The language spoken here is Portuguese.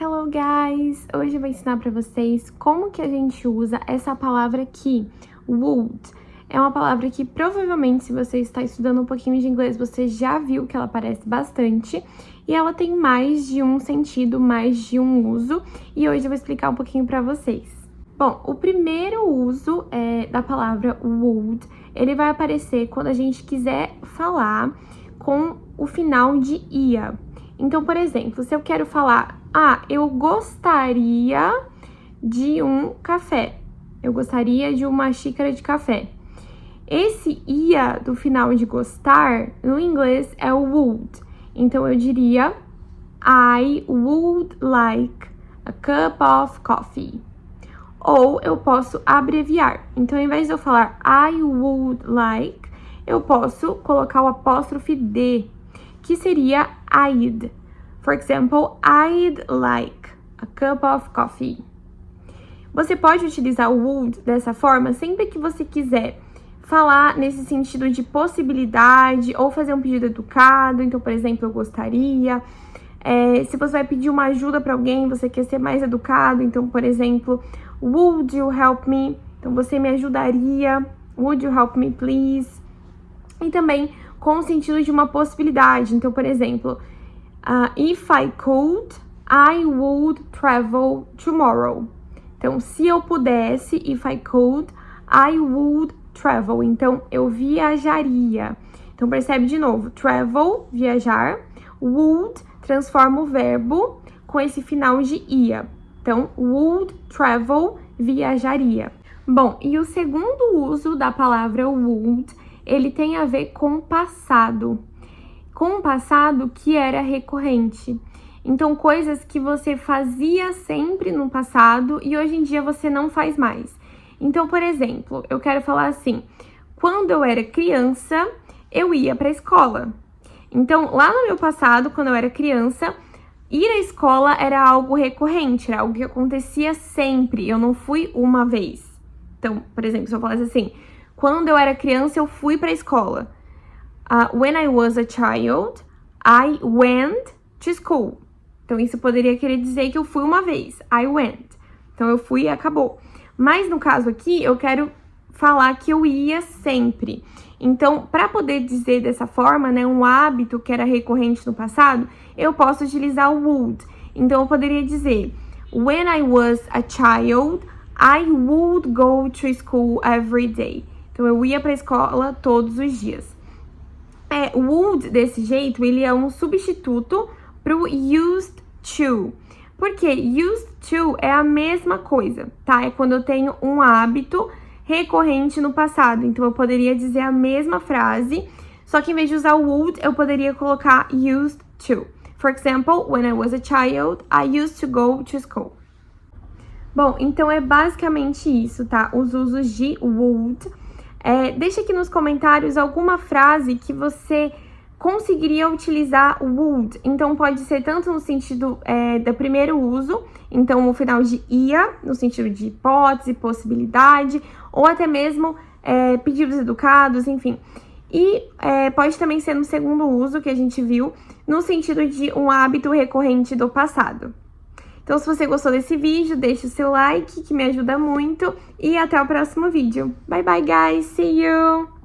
Hello guys! Hoje eu vou ensinar para vocês como que a gente usa essa palavra aqui, would. É uma palavra que provavelmente, se você está estudando um pouquinho de inglês, você já viu que ela aparece bastante. E ela tem mais de um sentido, mais de um uso. E hoje eu vou explicar um pouquinho para vocês. Bom, o primeiro uso da palavra would, ele vai aparecer quando a gente quiser falar com o final de ia. Então, por exemplo, se eu quero falar, eu gostaria de um café. Eu gostaria de uma xícara de café. Esse ia do final de gostar, no inglês, é o would. Então, eu diria, I would like a cup of coffee. Ou eu posso abreviar. Então, ao invés de eu falar I would like, eu posso colocar o apóstrofe D, que seria I'd. For example, I'd like a cup of coffee. Você pode utilizar o would dessa forma sempre que você quiser falar nesse sentido de possibilidade ou fazer um pedido educado. Então, por exemplo, eu gostaria. Se você vai pedir uma ajuda para alguém, você quer ser mais educado. Então, por exemplo, would you help me? Então, você me ajudaria. Would you help me, please? E também com o sentido de uma possibilidade. Então, por exemplo, if I could, I would travel tomorrow. Então, se eu pudesse, if I could, I would travel. Então, eu viajaria. Então, percebe de novo, travel, viajar, would, transforma o verbo com esse final de ia. Então, would travel, viajaria. Bom, e o segundo uso da palavra would, ele tem a ver com passado. Com o passado que era recorrente. Então, coisas que você fazia sempre no passado e hoje em dia você não faz mais. Então, por exemplo, eu quero falar assim, quando eu era criança, eu ia para a escola. Então, lá no meu passado, quando eu era criança, ir à escola era algo recorrente, era algo que acontecia sempre, eu não fui uma vez. Então, por exemplo, se eu falasse assim, quando eu era criança, eu fui para a escola. When I was a child, I went to school. Então, isso poderia querer dizer que eu fui uma vez. I went. Então, eu fui e acabou. Mas, no caso aqui, eu quero falar que eu ia sempre. Então, para poder dizer dessa forma, né, um hábito que era recorrente no passado, eu posso utilizar o would. Então, eu poderia dizer, when I was a child, I would go to school every day. Então, eu ia para a escola todos os dias. Would, desse jeito, ele é um substituto pro used to. Porque used to é a mesma coisa, tá? É quando eu tenho um hábito recorrente no passado. Então, eu poderia dizer a mesma frase, só que em vez de usar o would, eu poderia colocar used to. For example, when I was a child, I used to go to school. Bom, então é basicamente isso, tá? Os usos de would. Deixa aqui nos comentários alguma frase que você conseguiria utilizar would. Então, pode ser tanto no sentido do primeiro uso, então o final de ia, no sentido de hipótese, possibilidade, ou até mesmo pedidos educados, enfim. E pode também ser no segundo uso, que a gente viu, no sentido de um hábito recorrente do passado. Então, se você gostou desse vídeo, deixe o seu like, que me ajuda muito. E até o próximo vídeo. Bye, bye, guys! See you!